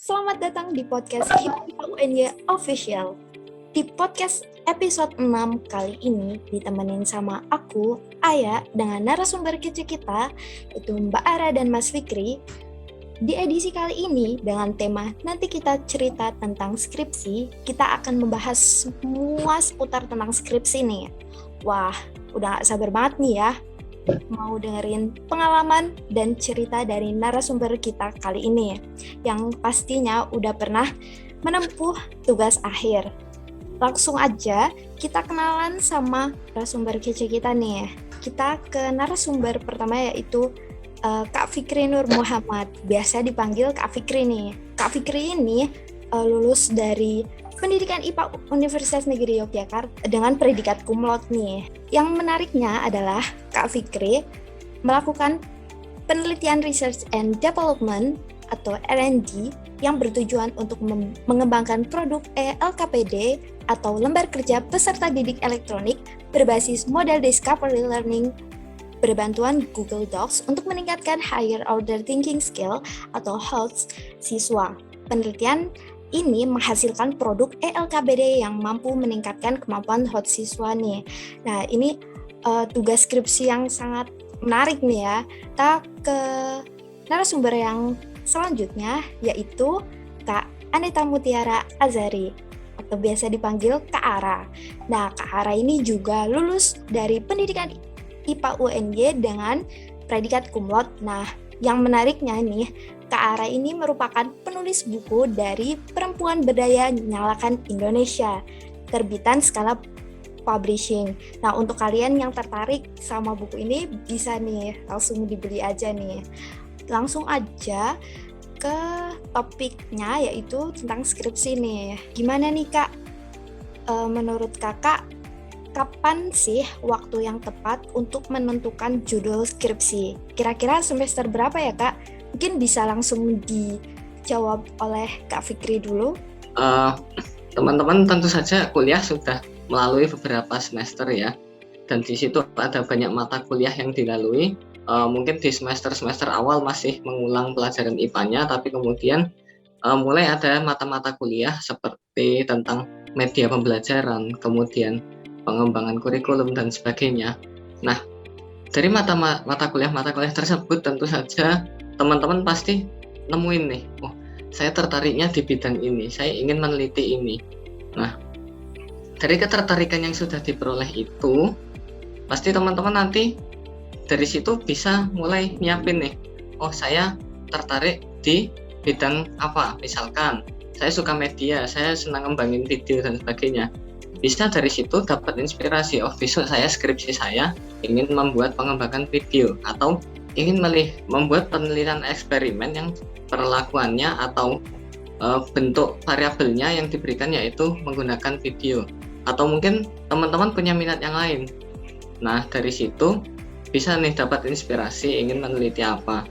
Selamat datang di podcast HIPA UNY Official. Di podcast episode 6 kali ini ditemenin sama aku, Aya, dengan narasumber kece kita, yaitu Mbak Ara dan Mas Fikri. Di edisi kali ini, dengan tema nanti kita cerita tentang skripsi, kita akan membahas semua seputar tentang skripsi nih. Wah, udah gak sabar banget nih ya mau dengerin pengalaman dan cerita dari narasumber kita kali ini yang pastinya udah pernah menempuh tugas akhir. Langsung aja kita kenalan sama narasumber kece kita nih. Kita ke narasumber pertama yaitu Kak Fikri Nur Muhammad, biasa dipanggil Kak Fikri nih. Kak Fikri ini lulus dari Pendidikan IPA Universitas Negeri Yogyakarta dengan predikat cum laude nih. Yang menariknya adalah Kak Fikri melakukan penelitian research and development atau R&D yang bertujuan untuk mengembangkan produk LKPD atau lembar kerja peserta didik elektronik berbasis model discovery learning berbantuan Google Docs untuk meningkatkan higher order thinking skill atau HOTS siswa. Penelitian ini menghasilkan produk ELKBD yang mampu meningkatkan kemampuan HOTS siswa nih. Nah, ini tugas skripsi yang sangat menarik nih ya. Kita ke narasumber yang selanjutnya yaitu Kak Aneta Mutiara Azari atau biasa dipanggil Kak Ara. Nah, Kak Ara ini juga lulus dari Pendidikan IPA UNY dengan predikat cum laude. Nah, yang menariknya nih, Kak Ara ini merupakan penulis buku dari Perempuan Berdaya Nyalakan Indonesia, terbitan Skala Publishing. Nah, untuk kalian yang tertarik sama buku ini, bisa nih, langsung dibeli aja nih. Langsung aja ke topiknya, yaitu tentang skripsi nih. Gimana nih, Kak? Menurut Kakak, kapan sih waktu yang tepat untuk menentukan judul skripsi? Kira-kira semester berapa ya, Kak? Mungkin bisa langsung dijawab oleh Kak Fikri dulu. Teman-teman tentu saja kuliah sudah melalui beberapa semester ya, dan di situ ada banyak mata kuliah yang dilalui. Mungkin di semester-semester awal masih mengulang pelajaran IPA-nya, tapi kemudian mulai ada mata-mata kuliah seperti tentang media pembelajaran, kemudian pengembangan kurikulum dan sebagainya. Nah, dari mata kuliah tersebut tentu saja teman-teman pasti nemuin nih, oh saya tertariknya di bidang ini, saya ingin meneliti ini. Nah, dari ketertarikan yang sudah diperoleh itu, pasti teman-teman nanti dari situ bisa mulai nyiapin nih, oh saya tertarik di bidang apa, misalkan saya suka media, saya senang ngembangin video dan sebagainya. Bisa dari situ dapat inspirasi, oh besok saya skripsi saya ingin membuat pengembangan video atau ingin membuat penelitian eksperimen yang perlakuannya atau bentuk variabelnya yang diberikan yaitu menggunakan video, atau mungkin teman-teman punya minat yang lain. Nah, dari situ bisa nih dapat inspirasi ingin meneliti apa.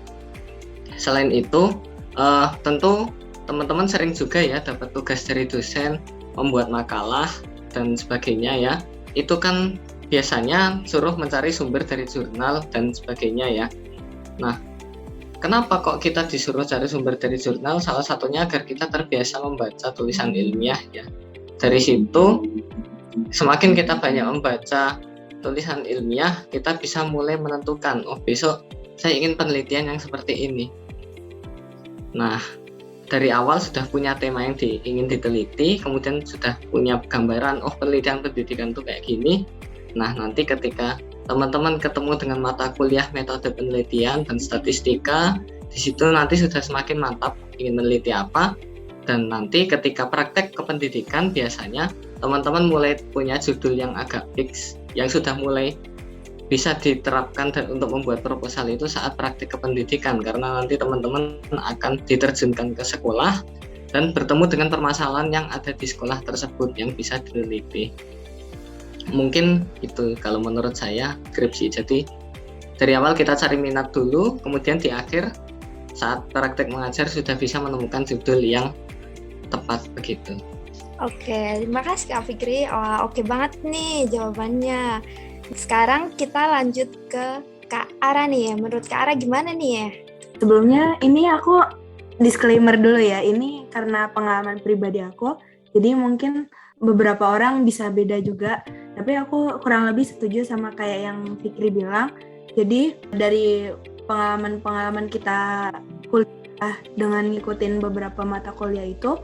Selain itu, tentu teman-teman sering juga ya dapat tugas dari dosen membuat makalah dan sebagainya ya. Itu kan biasanya suruh mencari sumber dari jurnal dan sebagainya ya. Nah, kenapa kok kita disuruh cari sumber dari jurnal? Salah satunya agar kita terbiasa membaca tulisan ilmiah ya. Dari situ, semakin kita banyak membaca tulisan ilmiah, kita bisa mulai menentukan, oh besok saya ingin penelitian yang seperti ini. Nah, dari awal sudah punya tema yang ingin diteliti, kemudian sudah punya gambaran, oh penelitian pendidikan itu kayak gini. Nah, nanti ketika teman-teman ketemu dengan mata kuliah metode penelitian dan statistika, di situ nanti sudah semakin mantap ingin meneliti apa, dan nanti ketika praktek kependidikan biasanya teman-teman mulai punya judul yang agak fix, yang sudah mulai bisa diterapkan dan untuk membuat proposal itu saat praktek kependidikan, karena nanti teman-teman akan diterjunkan ke sekolah dan bertemu dengan permasalahan yang ada di sekolah tersebut yang bisa diteliti. Mungkin itu kalau menurut saya skripsi. Jadi dari awal kita cari minat dulu, kemudian di akhir saat praktek mengajar sudah bisa menemukan judul yang tepat begitu. Oke, terima kasih Kak Fikri. Oke banget nih jawabannya. Sekarang kita lanjut ke Kak Ara nih ya. Menurut Kak Ara gimana nih ya? Sebelumnya ini aku disclaimer dulu ya, ini karena pengalaman pribadi aku. Jadi mungkin beberapa orang bisa beda juga, tapi aku kurang lebih setuju sama kayak yang Fikri bilang. Jadi dari pengalaman-pengalaman kita kuliah dengan ngikutin beberapa mata kuliah itu,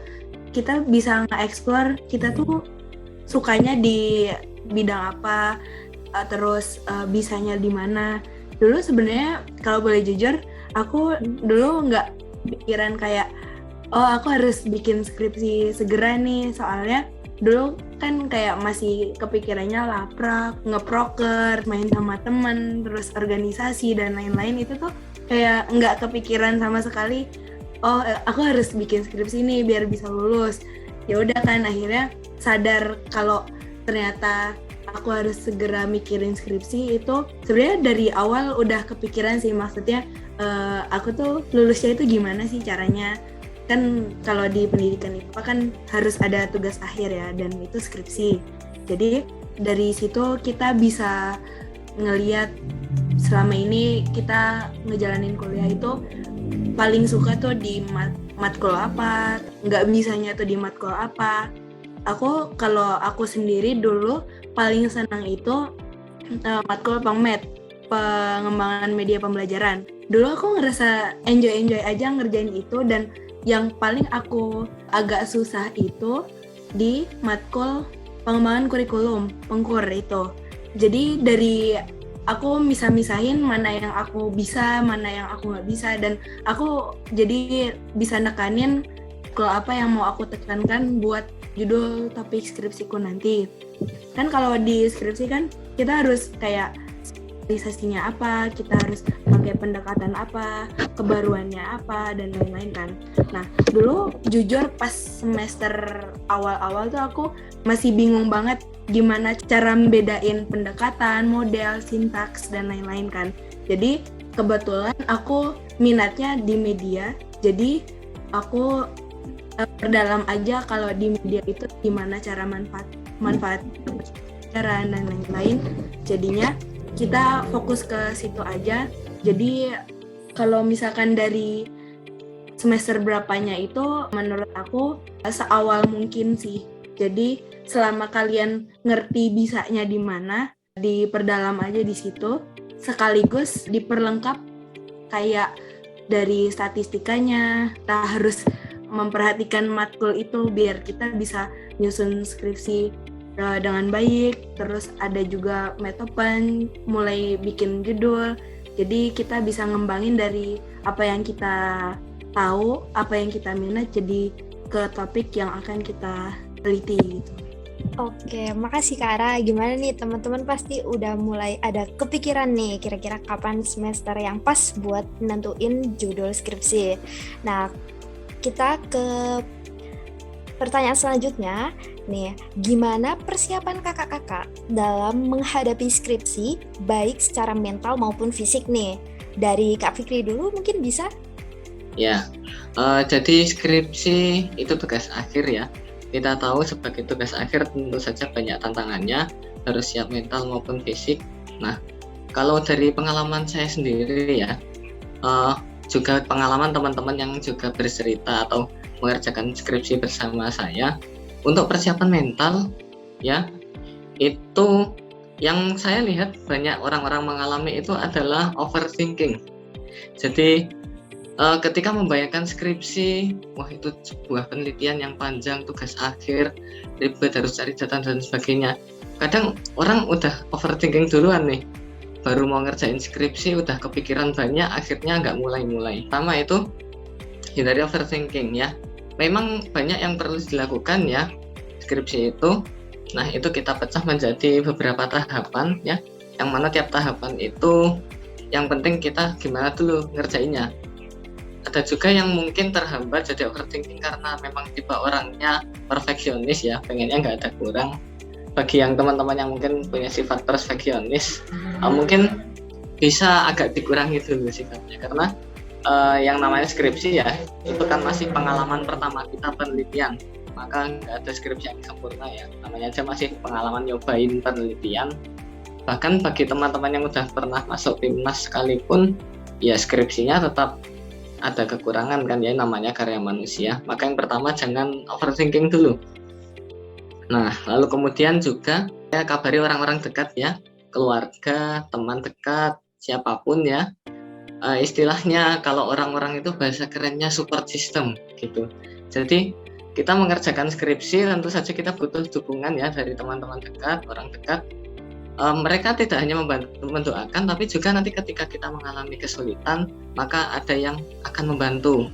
kita bisa nge-explore kita tuh sukanya di bidang apa, terus bisanya di mana. Dulu sebenarnya kalau boleh jujur, aku dulu nggak pikiran kayak aku harus bikin skripsi segera nih, soalnya dulu kan kayak masih kepikirannya laprak, ngeproker, main sama temen, terus organisasi dan lain-lain. Itu tuh kayak nggak kepikiran sama sekali, aku harus bikin skripsi nih biar bisa lulus. Ya udah kan, akhirnya sadar kalau ternyata aku harus segera mikirin skripsi. Itu sebenarnya dari awal udah kepikiran sih, maksudnya aku tuh lulusnya itu gimana sih caranya. Kan kalau di pendidikan IPA kan harus ada tugas akhir ya, dan itu skripsi. Jadi dari situ kita bisa ngeliat selama ini kita ngejalanin kuliah itu paling suka tuh di matkul apa, nggak bisanya tuh di matkul apa. Kalau aku sendiri dulu paling senang itu matkul Pengmed, pengembangan media pembelajaran. Dulu aku ngerasa enjoy aja ngerjain itu, dan yang paling aku agak susah itu di matkul pengembangan kurikulum, Pengkur itu. Jadi dari aku misahin mana yang aku bisa, mana yang aku nggak bisa, dan aku jadi bisa nekanin kalau apa yang mau aku tekankan buat judul topik skripsiku nanti. Kan kalau di skripsi kan kita harus kayak spesialisasinya apa, kita harus pakai pendekatan apa, kebaruannya apa, dan lain-lain kan. Nah, dulu jujur pas semester awal-awal tuh aku masih bingung banget gimana cara membedain pendekatan, model, sintaks, dan lain-lain kan. Jadi kebetulan aku minatnya di media, jadi aku perdalam aja kalau di media itu gimana cara manfaat cara dan lain-lain. Jadinya kita fokus ke situ aja. Jadi kalau misalkan dari semester berapanya itu menurut aku seawal mungkin sih. Jadi selama kalian ngerti bisanya di mana, diperdalam aja di situ, sekaligus diperlengkap kayak dari statistikanya. Kita harus memperhatikan matkul itu biar kita bisa nyusun skripsi dengan baik. Terus ada juga metopen, mulai bikin judul. Jadi kita bisa ngembangin dari apa yang kita tahu, apa yang kita minat, jadi ke topik yang akan kita teliti gitu. Oke, makasih Kak Ara. Gimana nih teman-teman, pasti udah mulai ada kepikiran nih kira-kira kapan semester yang pas buat nentuin judul skripsi. Nah, kita ke pertanyaan selanjutnya nih, gimana persiapan kakak-kakak dalam menghadapi skripsi baik secara mental maupun fisik nih? Dari Kak Fikri dulu mungkin bisa? Ya, jadi skripsi itu tugas akhir ya. Kita tahu sebagai tugas akhir tentu saja banyak tantangannya, harus siap mental maupun fisik. Nah, kalau dari pengalaman saya sendiri ya, juga pengalaman teman-teman yang juga bercerita atau mengerjakan skripsi bersama saya, untuk persiapan mental ya, itu yang saya lihat banyak orang-orang mengalami itu adalah overthinking. Jadi ketika membayangkan skripsi, wah itu sebuah penelitian yang panjang, tugas akhir, ribet, harus cari data dan sebagainya. Kadang orang udah overthinking duluan nih, baru mau ngerjain skripsi udah kepikiran banyak, akhirnya nggak mulai-mulai. Pertama itu hindari overthinking ya. Memang banyak yang perlu dilakukan ya skripsi itu. Nah, itu kita pecah menjadi beberapa tahapan ya, yang mana tiap tahapan itu yang penting kita gimana dulu ngerjainnya. Ada juga yang mungkin terhambat jadi overthinking karena memang tipe orangnya perfeksionis ya, pengennya nggak ada kurang. Bagi yang teman-teman yang mungkin punya sifat perfeksionis, mungkin bisa agak dikurangi dulu sifatnya, karena yang namanya skripsi ya, itu kan masih pengalaman pertama kita penelitian, maka nggak ada skripsi yang sempurna ya, namanya aja masih pengalaman nyobain penelitian. Bahkan bagi teman-teman yang udah pernah masuk PIMNAS sekalipun, ya skripsinya tetap ada kekurangan kan ya, namanya karya manusia. Maka yang pertama jangan overthinking dulu. Nah, lalu kemudian juga ya kabari orang-orang dekat ya, keluarga, teman dekat, siapapun ya. Istilahnya kalau orang-orang itu bahasa kerennya support system gitu. Jadi kita mengerjakan skripsi tentu saja kita butuh dukungan ya dari teman-teman dekat, orang dekat. Mereka tidak hanya membantu mendoakan, tapi juga nanti ketika kita mengalami kesulitan, maka ada yang akan membantu,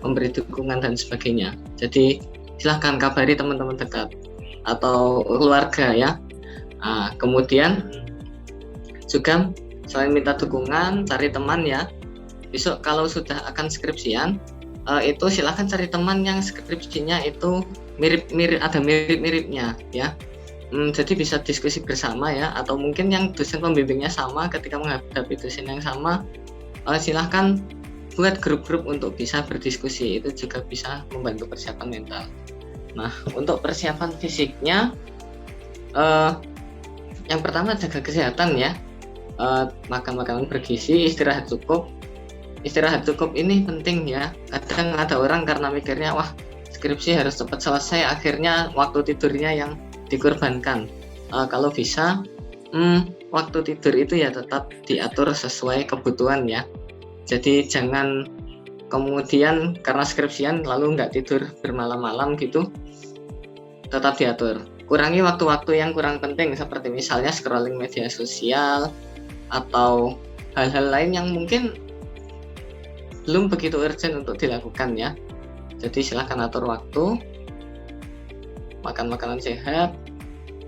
memberi dukungan dan sebagainya. Jadi silahkan kabari teman-teman dekat atau keluarga ya. Kemudian juga selain minta dukungan, cari teman ya. Besok kalau sudah akan skripsian, itu silahkan cari teman yang skripsinya itu mirip-mirip, ada mirip-miripnya ya. Jadi bisa diskusi bersama ya, atau mungkin yang dosen pembimbingnya sama, ketika menghadapi dosen yang sama, silahkan buat grup-grup untuk bisa berdiskusi, itu juga bisa membantu persiapan mental. Nah, untuk persiapan fisiknya, yang pertama jaga kesehatan ya, makan makanan bergizi, istirahat cukup. Istirahat cukup ini penting ya. Kadang ada orang karena mikirnya wah skripsi harus cepat selesai, akhirnya waktu tidurnya yang dikorbankan. Kalau bisa waktu tidur itu ya tetap diatur sesuai kebutuhan ya. Jadi jangan kemudian karena skripsian lalu nggak tidur bermalam-malam gitu, tetap diatur. Kurangi waktu-waktu yang kurang penting seperti misalnya scrolling media sosial atau hal-hal lain yang mungkin belum begitu urgent untuk dilakukan ya. Jadi silahkan atur waktu, makan makanan sehat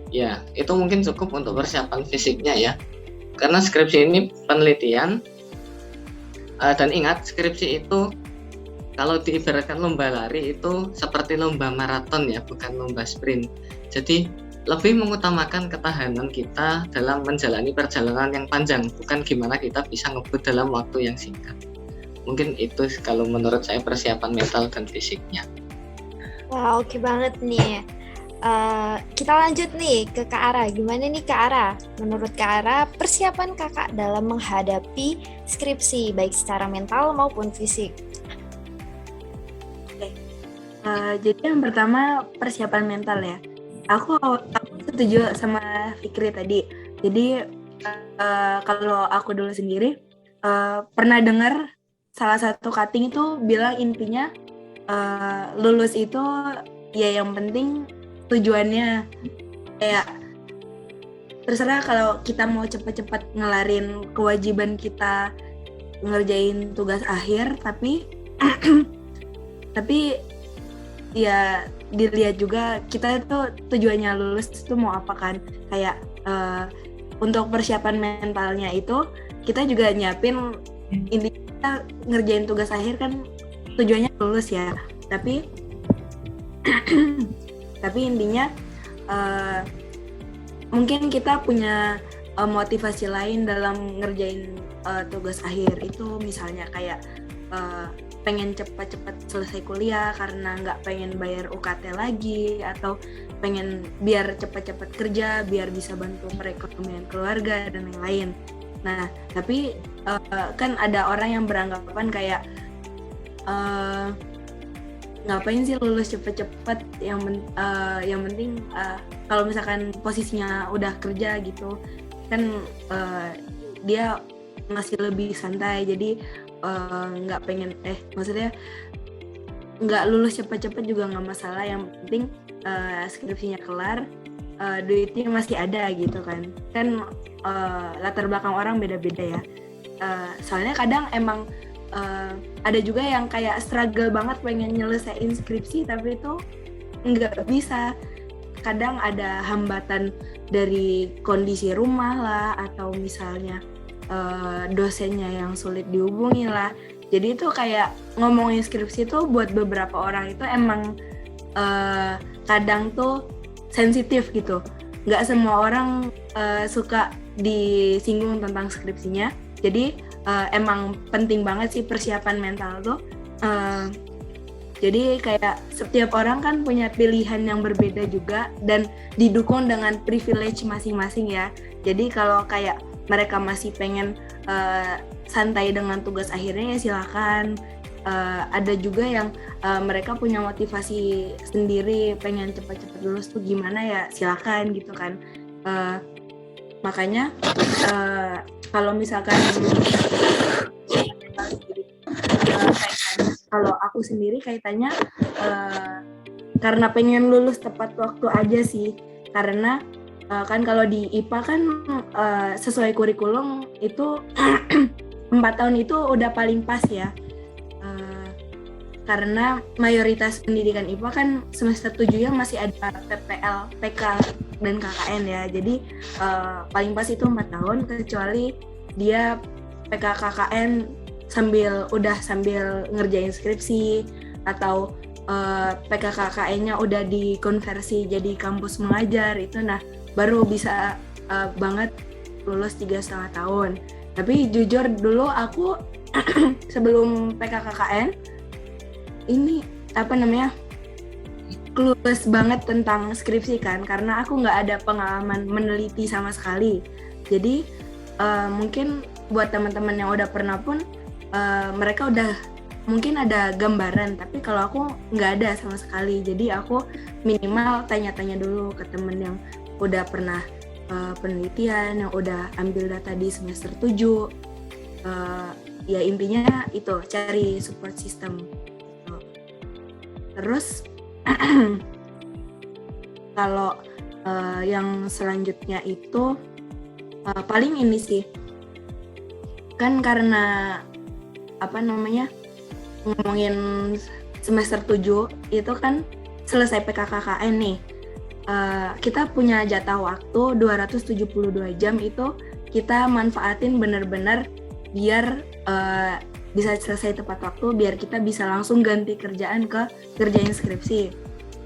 ya, itu mungkin cukup untuk persiapan fisiknya ya, karena skripsi ini penelitian. Dan ingat, skripsi itu kalau diibaratkan lomba lari itu seperti lomba maraton ya, bukan lomba sprint. Jadi lebih mengutamakan ketahanan kita dalam menjalani perjalanan yang panjang, bukan gimana kita bisa ngebut dalam waktu yang singkat. Mungkin itu kalau menurut saya persiapan mental dan fisiknya. Wah, oke banget nih. Kita lanjut nih ke Kak Ara. Gimana nih Kak Ara? Menurut Kak Ara, persiapan kakak dalam menghadapi skripsi, baik secara mental maupun fisik? Jadi yang pertama persiapan mental ya. Aku setuju sama Fikri tadi. Jadi kalau aku dulu sendiri pernah dengar salah satu cutting itu bilang intinya lulus itu ya yang penting tujuannya, kayak terserah kalau kita mau cepat-cepat ngelarin kewajiban kita ngerjain tugas akhir, tapi tapi ya dilihat juga kita itu tujuannya lulus itu mau apa kan. Kayak untuk persiapan mentalnya itu kita juga nyiapin, intinya kita ngerjain tugas akhir kan tujuannya lulus ya, tapi intinya mungkin kita punya motivasi lain dalam ngerjain tugas akhir itu, misalnya kayak pengen cepat-cepat selesai kuliah karena nggak pengen bayar UKT lagi, atau pengen biar cepat-cepat kerja biar bisa bantu perekonomian keluarga dan lain-lain. Nah, tapi kan ada orang yang beranggapan kayak ngapain sih lulus cepet-cepet, yang penting kalau misalkan posisinya udah kerja gitu kan, dia masih lebih santai, jadi nggak pengen maksudnya nggak lulus cepet-cepet juga nggak masalah, yang penting skripsinya kelar, duitnya masih ada gitu kan latar belakang orang beda-beda ya. Soalnya kadang emang ada juga yang kayak struggle banget pengen nyelesain skripsi tapi itu nggak bisa. Kadang ada hambatan dari kondisi rumah lah, atau misalnya dosennya yang sulit dihubungi lah. Jadi itu kayak ngomongin skripsi itu buat beberapa orang itu emang kadang tuh sensitif gitu. Nggak semua orang suka disinggung tentang skripsinya. Jadi emang penting banget sih persiapan mental tuh. Jadi kayak setiap orang kan punya pilihan yang berbeda juga dan didukung dengan privilege masing-masing ya. Jadi kalau kayak mereka masih pengen santai dengan tugas akhirnya ya silakan. ada juga yang mereka punya motivasi sendiri pengen cepat-cepat lulus tuh gimana ya, silakan gitu kan. Makanya kalau misalkan kalau aku sendiri kaitannya karena pengen lulus tepat waktu aja sih, karena kan kalau di IPA kan sesuai kurikulum itu 4 tahun itu udah paling pas ya. Karena mayoritas pendidikan IPA kan semester 7-nya masih ada PPL, PK, dan KKN ya. Jadi paling pas itu 4 tahun, kecuali dia PK KKN sambil ngerjain skripsi, atau PK KKN-nya udah dikonversi jadi kampus mengajar, itu nah baru bisa banget lulus 3,5 tahun. Tapi jujur dulu aku sebelum PK KKN ini clueless banget tentang skripsi kan, karena aku nggak ada pengalaman meneliti sama sekali. Jadi mungkin buat teman-teman yang udah pernah pun mereka udah mungkin ada gambaran, tapi kalau aku nggak ada sama sekali. Jadi aku minimal tanya-tanya dulu ke temen yang udah pernah penelitian, yang udah ambil data di semester 7. Ya intinya itu, cari support system. Terus kalau yang selanjutnya itu paling ini sih, kan karena ngomongin semester 7 itu kan selesai PKKKN nih, kita punya jatah waktu 272 jam itu kita manfaatin benar-benar biar bisa selesai tepat waktu, biar kita bisa langsung ganti kerjaan ke kerjain skripsi.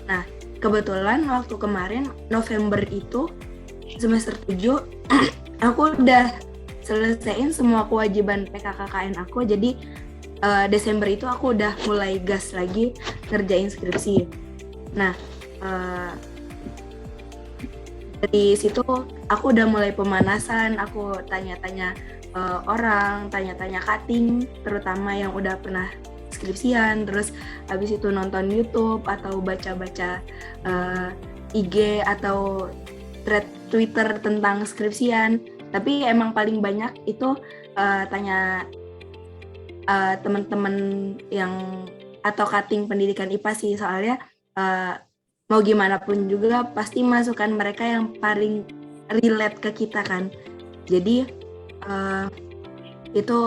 Nah, kebetulan waktu kemarin November itu semester 7 aku udah selesaiin semua kewajiban PKKKN aku, jadi Desember itu aku udah mulai gas lagi ngerjain skripsi. Nah, dari situ aku udah mulai pemanasan, aku tanya-tanya orang, tanya-tanya cutting, terutama yang udah pernah skripsian, terus habis itu nonton YouTube atau baca-baca IG atau thread Twitter tentang skripsian. Tapi emang paling banyak itu tanya teman-teman yang atau cutting pendidikan IPA sih, soalnya mau gimana pun juga pasti masukan mereka yang paling relate ke kita kan. Jadi itu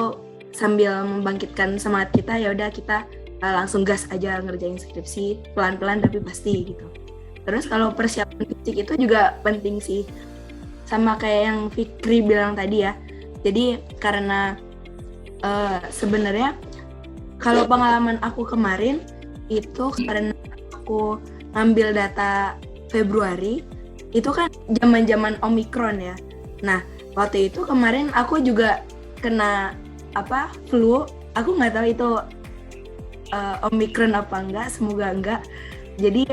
sambil membangkitkan semangat kita, ya udah kita langsung gas aja ngerjain skripsi, pelan-pelan tapi pasti gitu. Terus kalau persiapan fisik itu juga penting sih, sama kayak yang Fikri bilang tadi ya. Jadi karena sebenarnya kalau pengalaman aku kemarin itu karena aku ngambil data Februari, itu kan zaman-zaman Omikron ya. Nah, waktu itu kemarin aku juga kena flu. Aku nggak tahu itu Omikron apa enggak, semoga enggak. Jadi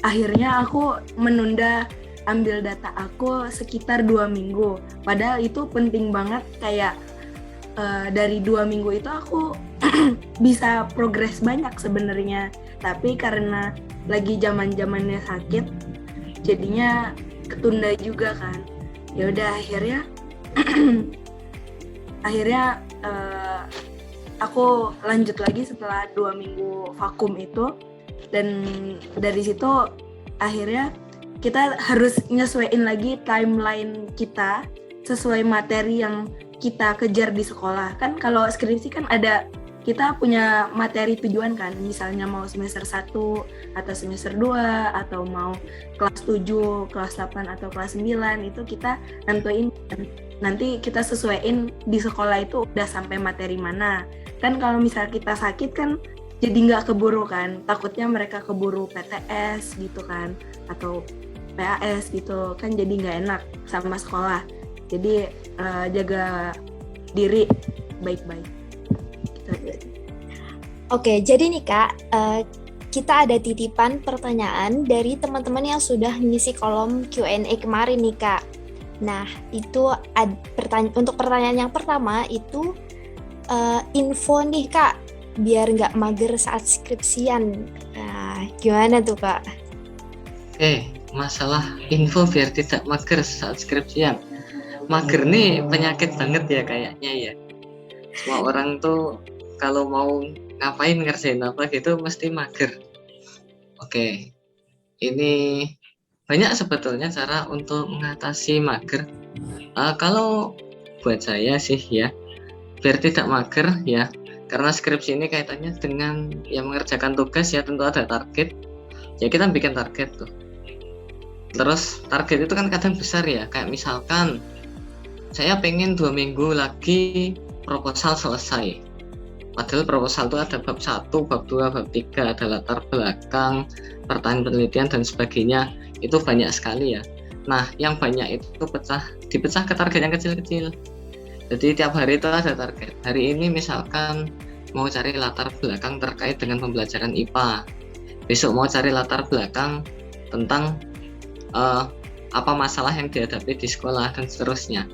akhirnya aku menunda ambil data aku sekitar 2 minggu. Padahal itu penting banget, kayak dari 2 minggu itu aku bisa progres banyak sebenarnya. Tapi karena lagi zaman-zamannya sakit, jadinya ketunda juga kan. Ya udah akhirnya aku lanjut lagi setelah 2 minggu vakum itu, dan dari situ akhirnya kita harus nyesuaiin lagi timeline kita sesuai materi yang kita kejar di sekolah. Kan kalau skripsi kan ada, kita punya materi tujuan kan, misalnya mau semester 1 atau semester 2 atau mau kelas 7, kelas 8 atau kelas 9, itu kita nentuin, nanti kita sesuaiin di sekolah itu udah sampai materi mana. Kan kalau misal kita sakit kan jadi nggak keburu kan, takutnya mereka keburu PTS gitu kan, atau PAS gitu kan, jadi nggak enak sama sekolah. Jadi jaga diri baik-baik. Oke, jadi nih Kak, kita ada titipan pertanyaan dari teman-teman yang sudah ngisi kolom Q&A kemarin nih Kak. Nah, itu untuk pertanyaan yang pertama itu, info nih Kak, biar nggak mager saat skripsian. Nah, gimana tuh Kak? Masalah info biar tidak mager saat skripsian. Mager nih penyakit banget ya kayaknya ya. Semua orang tuh kalau mau ngapain ngerjain apa gitu mesti mager. Oke, ini banyak sebetulnya cara untuk mengatasi mager. Kalau buat saya sih ya, biar tidak mager ya, karena skripsi ini kaitannya dengan ya mengerjakan tugas ya, tentu ada target. Ya kita bikin target tuh. Terus target itu kan kadang besar ya, kayak misalkan saya pengen 2 minggu lagi proposal selesai. Padahal proposal itu ada bab 1, bab 2, bab 3, ada latar belakang, pertanyaan penelitian dan sebagainya. Itu banyak sekali ya. Nah, yang banyak itu dipecah ke target yang kecil-kecil. Jadi tiap hari itu ada target. Hari ini misalkan mau cari latar belakang terkait dengan pembelajaran IPA. Besok mau cari latar belakang tentang apa masalah yang dihadapi di sekolah dan seterusnya.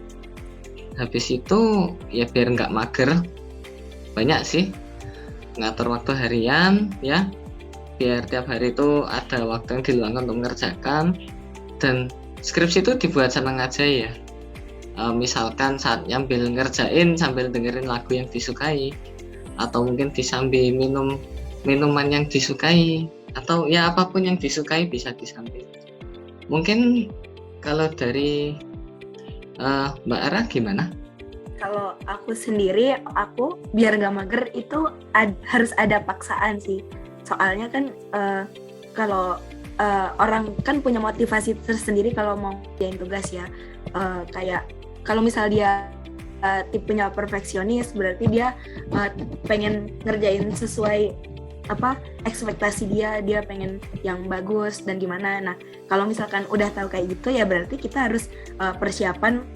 Habis itu ya biar nggak mager, banyak sih ngatur waktu harian ya, biar tiap hari itu ada waktu yang diluangkan untuk mengerjakan. Dan skripsi itu dibuat senang aja ya. Misalkan saat nyambil ngerjain sambil dengerin lagu yang disukai, atau mungkin disambil minum minuman yang disukai, atau ya apapun yang disukai bisa disambil. Mungkin kalau dari Mbak Ara gimana? Kalau aku sendiri, aku biar gak mager itu harus ada paksaan sih. Soalnya kan kalau orang kan punya motivasi tersendiri kalau mau ngerjain tugas ya. Kayak kalau misal dia tipenya perfeksionis, berarti dia pengen ngerjain sesuai ekspektasi dia pengen yang bagus dan gimana. Nah, kalau misalkan udah tahu kayak gitu ya berarti kita harus persiapan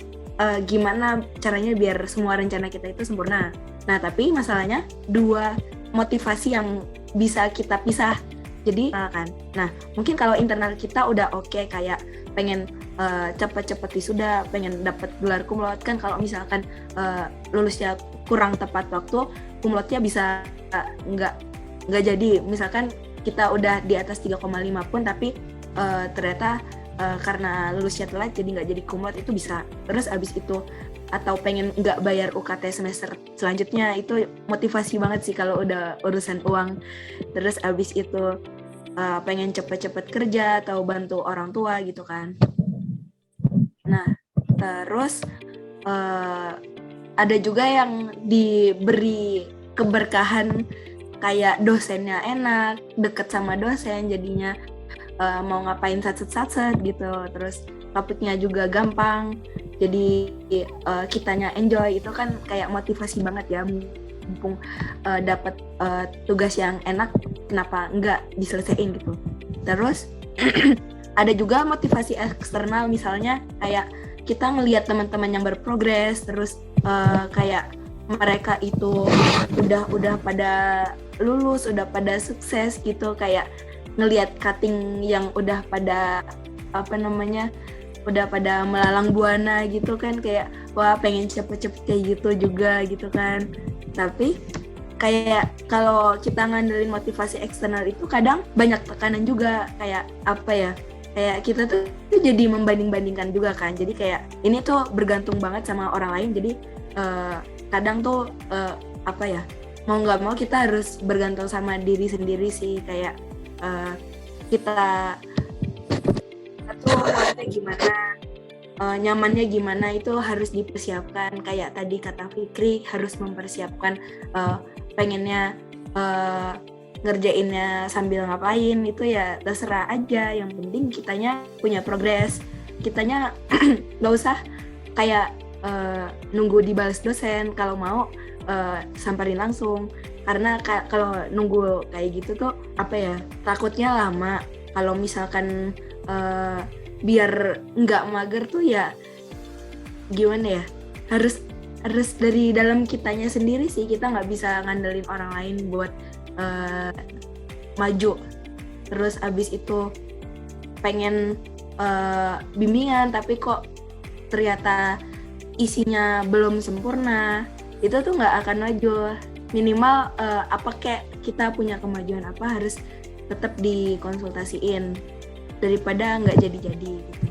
gimana caranya biar semua rencana kita itu sempurna. Nah, tapi masalahnya dua motivasi yang bisa kita pisah. Jadi kan. Nah, mungkin kalau internal kita udah oke, kayak pengen cepet-cepet wisuda, pengen dapat gelar cum laude kan, kalau misalkan lulusnya kurang tepat waktu, cum laude-nya bisa nggak jadi. Misalkan kita udah di atas 3,5 pun tapi ternyata karena lulusnya telat jadi nggak jadi cum laude, itu bisa. Terus abis itu atau pengen nggak bayar UKT semester selanjutnya, itu motivasi banget sih kalau udah urusan uang. Terus abis itu pengen cepet-cepet kerja atau bantu orang tua gitu kan. Nah, terus ada juga yang diberi keberkahan kayak dosennya enak, deket sama dosen, jadinya mau ngapain satset gitu. Terus topiknya juga gampang, jadi kitanya enjoy. Itu kan kayak motivasi banget ya, mumpung dapat tugas yang enak, kenapa enggak diselesaiin gitu. Terus ada juga motivasi eksternal, misalnya kayak kita ngelihat teman-teman yang berprogres, terus kayak mereka itu udah pada lulus, udah pada sukses gitu, kayak ngelihat cutting yang udah pada udah pada melalang buana gitu kan, kayak wah pengen cepet-cepet kayak gitu juga gitu kan. Tapi kayak kalau kita ngandelin motivasi eksternal itu kadang banyak tekanan juga, kayak kayak kita tuh jadi membanding-bandingkan juga kan. Jadi kayak ini tuh bergantung banget sama orang lain, jadi kadang tuh mau nggak mau kita harus bergantung sama diri sendiri sih, kayak kita tuh maunya gimana, nyamannya gimana, itu harus dipersiapkan. Kayak tadi kata Fikri, harus mempersiapkan pengennya ngerjainnya sambil ngapain, itu ya terserah aja, yang penting kitanya punya progres. Kitanya nggak usah kayak nunggu dibalas dosen, kalau mau samperin langsung, karena kalau nunggu kayak gitu tuh takutnya lama. Kalau misalkan biar nggak mager tuh ya gimana ya, harus dari dalam kitanya sendiri sih. Kita nggak bisa ngandelin orang lain buat maju. Terus abis itu pengen bimbingan tapi kok ternyata isinya belum sempurna, itu tuh nggak akan maju. Minimal apa kayak kita punya kemajuan apa harus tetap dikonsultasiin daripada nggak jadi-jadi gitu.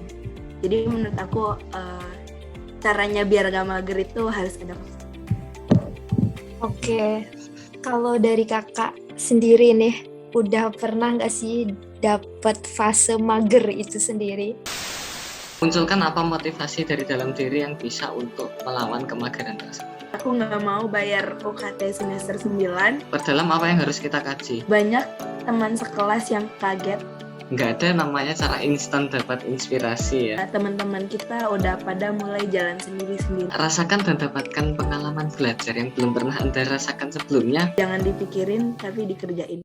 Jadi menurut aku caranya biar gak mager itu harus ada. Oke, kalau dari kakak sendiri nih, udah pernah nggak sih dapat fase mager itu sendiri? Munculkan apa motivasi dari dalam diri yang bisa untuk melawan kemageran tersebut? Aku nggak mau bayar UKT semester 9. Perdalam apa yang harus kita kaji? Banyak teman sekelas yang kaget. Nggak ada namanya cara instan dapat inspirasi ya. Teman-teman kita udah pada mulai jalan sendiri-sendiri. Rasakan dan dapatkan pengalaman belajar yang belum pernah Anda rasakan sebelumnya. Jangan dipikirin tapi dikerjain.